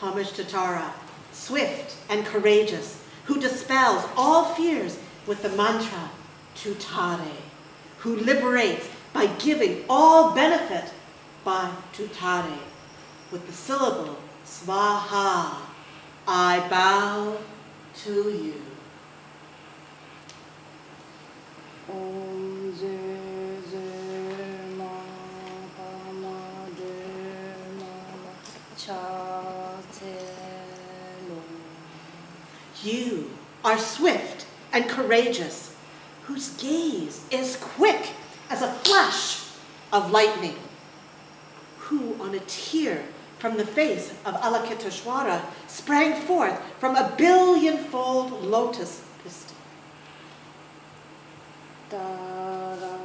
Homage to Tara, swift and courageous, who dispels all fears with the mantra Tutare, who liberates by giving all benefit by Tutare, with the syllable Svaha, I bow to you. Om Zir Zir Ma Pa Ma De Ma Cha Te Lo. You are swift and courageous, whose gaze is quick as a flash of lightning, who on a tear from the face of Alakiteshvara sprang forth from a billion-fold lotus pistil. Tara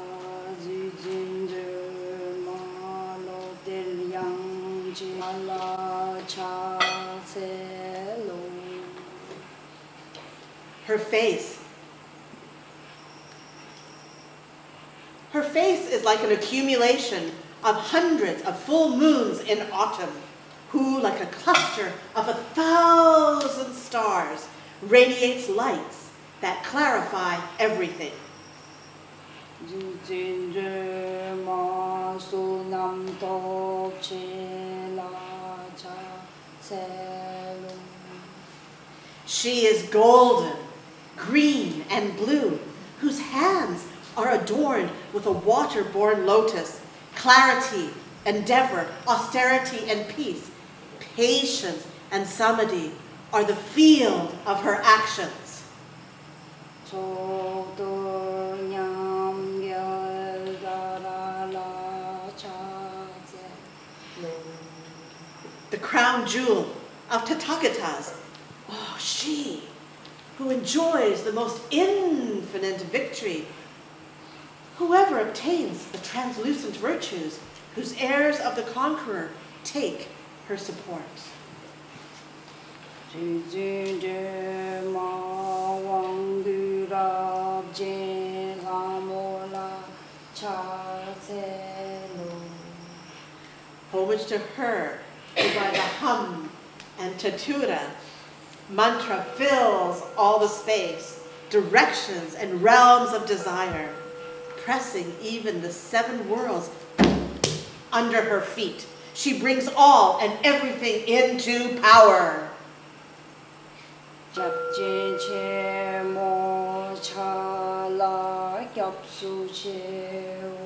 Ji Jin Zir Ma Lo Del Yang Ji La Cha Te Lo. Her face is like an accumulation of hundreds of full moons in autumn, who, like a cluster of 1,000 stars, radiates lights that clarify everything. Ji Jin Zir Ma Su Nam Tok Che La Cha Te Lo. She is golden, green, and blue, whose hands are adorned with a water-born lotus. Clarity, endeavor, austerity, and peace, patience, and samadhi are the field of her actions. Chok Do Nyam Gyal Dara La Cha Te Lo. The crown jewel of Tathagatas, oh, she who enjoys the most infinite victory, whoever obtains the translucent virtues, whose heirs of the conqueror take her support. Ji Jin Zir Ma Wang Du Rab Je La Mo La Cha Te Lo. Homage to her, who by the hum and tatura mantra fills all the space, directions and realms of desire, pressing even the 7 worlds under her feet. She brings all and everything into power. Jap Je Che Mo Cha La Gyap Su Che O.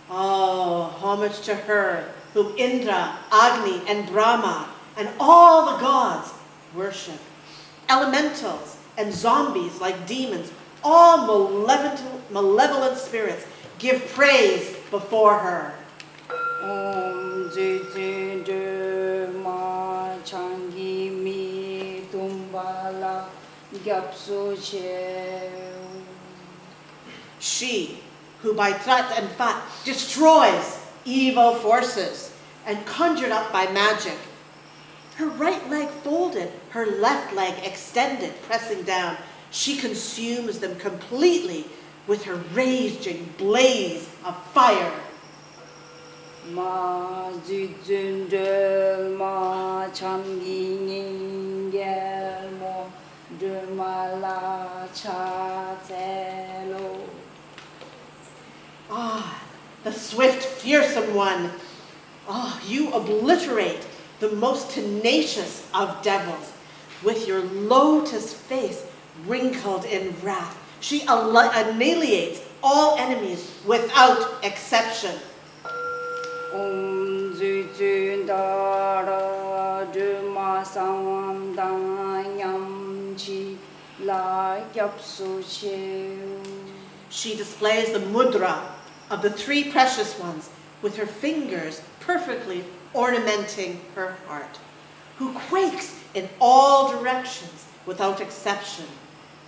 Oh, homage to her, whom Indra, Agni, and Brahma, and all the gods worship. Elementals and zombies like demons, all malevolent spirits, give praise before her. Om Ji Jin Zir Ma Chang Gi Mi Tum Ba La Gyap Su Che O. She, who by threat and fat destroys evil forces and conjured up by magic. Her right leg folded, her left leg extended, pressing down. She consumes them completely with her raging blaze of fire. Ma Ji Jin Zir Ma Cham Gi Ning Gyal Mo De Ma La Cha Te Lo. Ah, the swift, fearsome one. Ah, you obliterate the most tenacious of devils. With your lotus face wrinkled in wrath, she annihilates all enemies without exception. Om Ji Jin Dara De Ma Sam Dan Yam Chi La Gyap Su Che O. She displays the mudra of the 3 precious ones, with her fingers perfectly ornamenting her heart, who quakes in all directions without exception,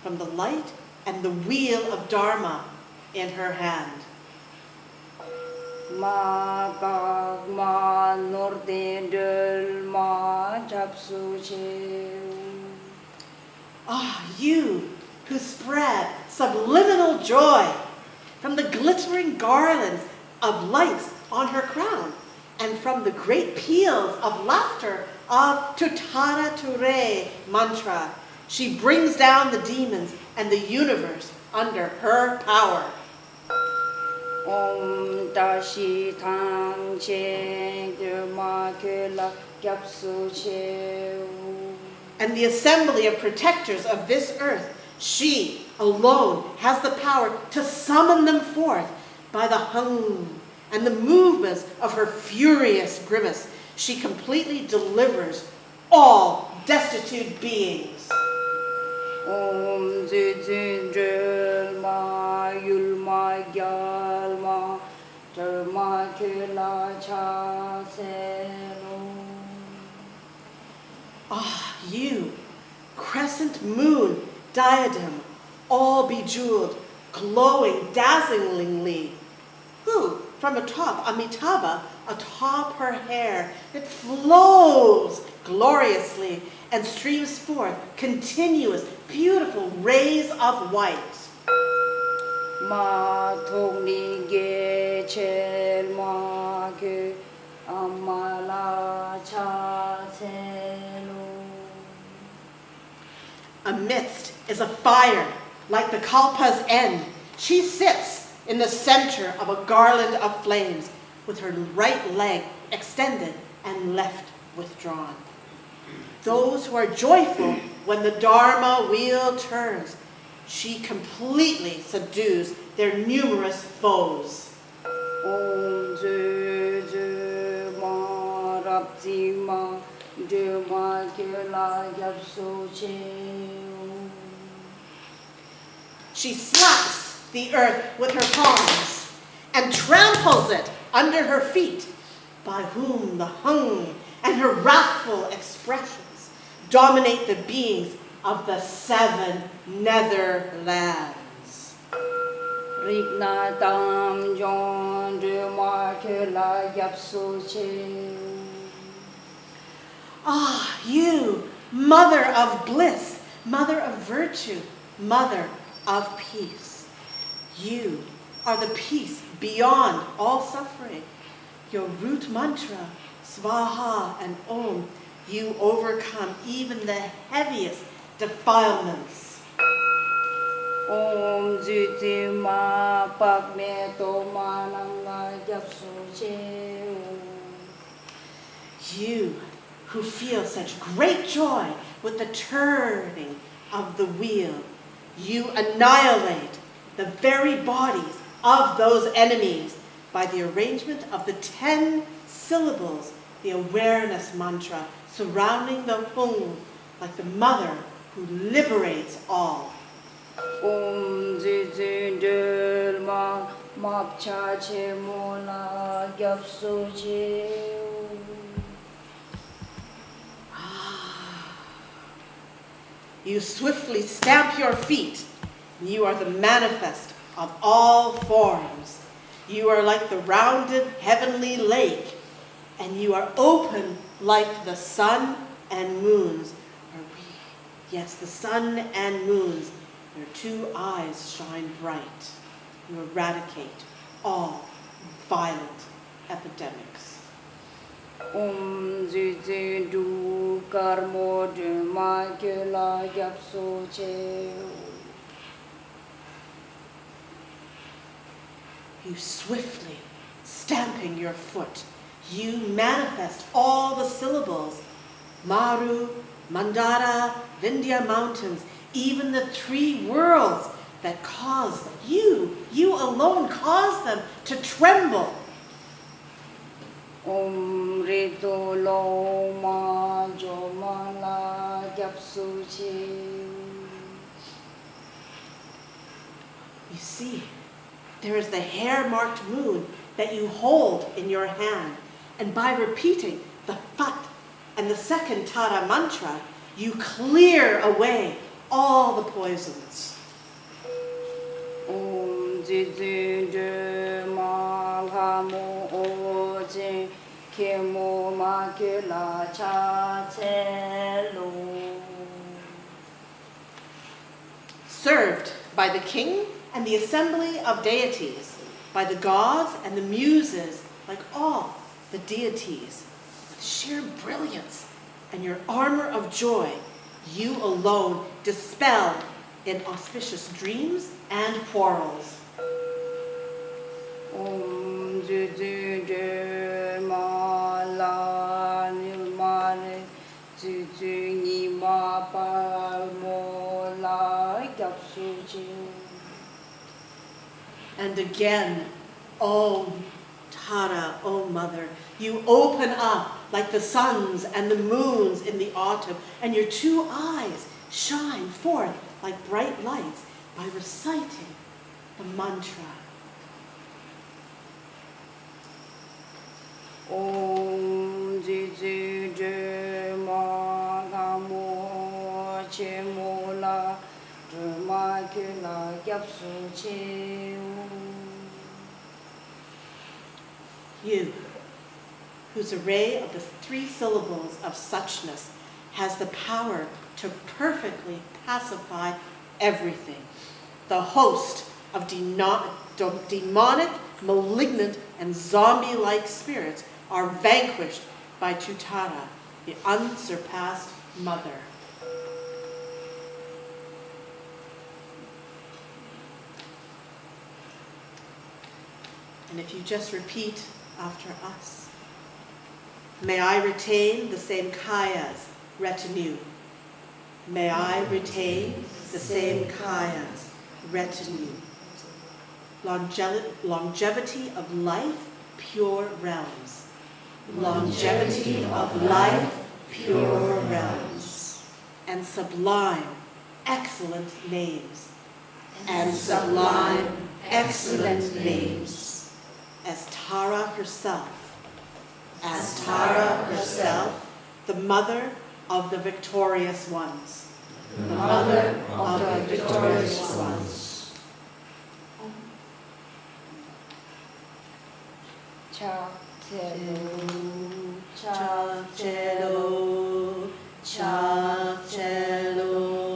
from the light and the wheel of Dharma in her hand. Ma Gag Ma Norde Del Ma Jap Su Che O. Ah, you who spread subliminal joy from the glittering garlands of lights on her crown, and from the great peals of laughter of Tutara Ture mantra, she brings down the demons and the universe under her power. Om Dashi Tang Che Duma Kula Gyapsu Cheu. And the assembly of protectors of this earth, she alone has the power to summon them forth by the hum and the movements of her furious grimace. She completely delivers all destitute beings. Om Zizin Ma Yulma Gyalma Dharma Kula Cha Selo. Ah, you, crescent moon, diadem, all bejeweled, glowing dazzlingly, who, from atop Amitabha, atop her hair, it flows gloriously and streams forth continuous, beautiful rays of white. Ma Togni Ge Chel Ma Ge Amala Cha Selo. Amidst is a fire like the Kalpa's end. She sits in the center of a garland of flames with her right leg extended and left withdrawn. Those who are joyful when the Dharma wheel turns, she completely subdues their numerous foes. Om Zhe Ma Rapti Ma De Ma Kela Yapso Cheu. She slaps the earth with her palms and tramples it under her feet, by whom the hung and her wrathful expressions dominate the beings of the 7 Netherlands. Rigna Tam Jon De Ma Kela Yapso Cheu. Ah, you, mother of bliss, mother of virtue, mother of peace. You are the peace beyond all suffering. Your root mantra, Svaha and Om, you overcome even the heaviest defilements. Om Ziti Ma Pak Me To Ma Nanga Yapso Cheu. You who feel such great joy with the turning of the wheel, you annihilate the very bodies of those enemies by the arrangement of the 10 syllables, the awareness mantra, surrounding the hung like the mother who liberates all. Om Zizin Del Ma Map Cha Che Mola Gyapso Cheu. You swiftly stamp your feet. You are the manifest of all forms. You are like the rounded heavenly lake, and you are open like the sun and moons. Yes, the sun and moons. Your 2 eyes shine bright. You eradicate all violent epidemics. Om Zizin Du Karmo De Ma Kela Gyapso Cheu. You swiftly, stamping your foot, you manifest all the syllables, Maru, Mandara, Vindhya mountains, even the 3 worlds that cause you alone cause them to tremble. Om Rito Lo Ma Jo Ma La Gyapso Cheu. You see, there is the hair-marked moon that you hold in your hand, and by repeating the Fat and the second Tara mantra, you clear away all the poisons. Om Zizin De Ma Hamo Oje Kemo Ma Kela Cha Selo. Served by the king and the assembly of deities, by the gods and the muses, like all the deities with sheer brilliance, and your armor of joy, you alone dispel inauspicious dreams and quarrels. Om du du du ma la ni ma ne du du ni ma pa mo la gyap su ji. And again, oh Tara, oh mother, you open up like the suns and the moons in the autumn, and your two eyes shine forth like bright lights by reciting the mantra. Om du du du ma ga mo che mo la du ma ke la gyap su ji. You, whose array of the 3 syllables of suchness has the power to perfectly pacify everything. The host of demonic, malignant, and zombie-like spirits are vanquished by Tutara, the unsurpassed mother. And if you just repeat after us. May I retain the same kaya's retinue. May I retain the same kaya's retinue. Longevity of life, pure realms. Longevity of life, pure realms. And sublime, excellent names. And sublime, excellent names. As Tara herself, the mother of the victorious ones. The mother of the victorious ones. Cha chelo, Cha chelo, cha chelo.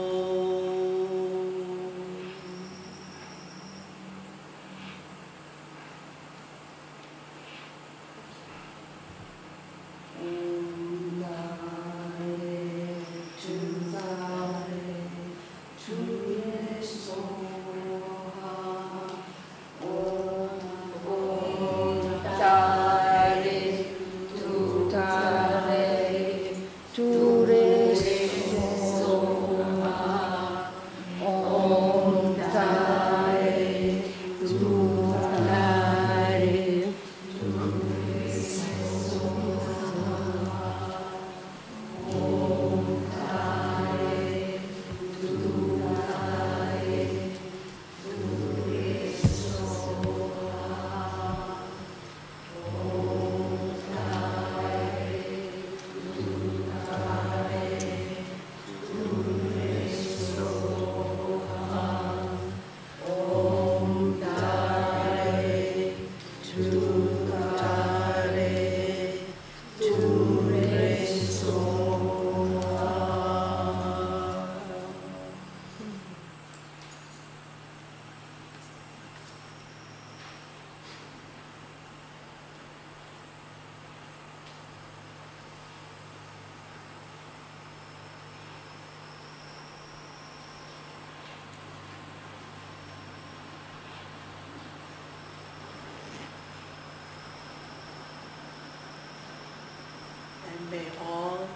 May all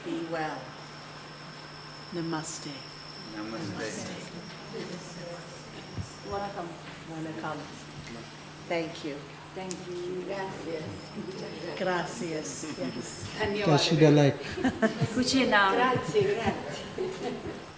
be well. Namaste. Namaste. Welcome. Wanna Thank you. Thank you. Gracias. Yes. Catch the light. Cucina. Grazie, grazie.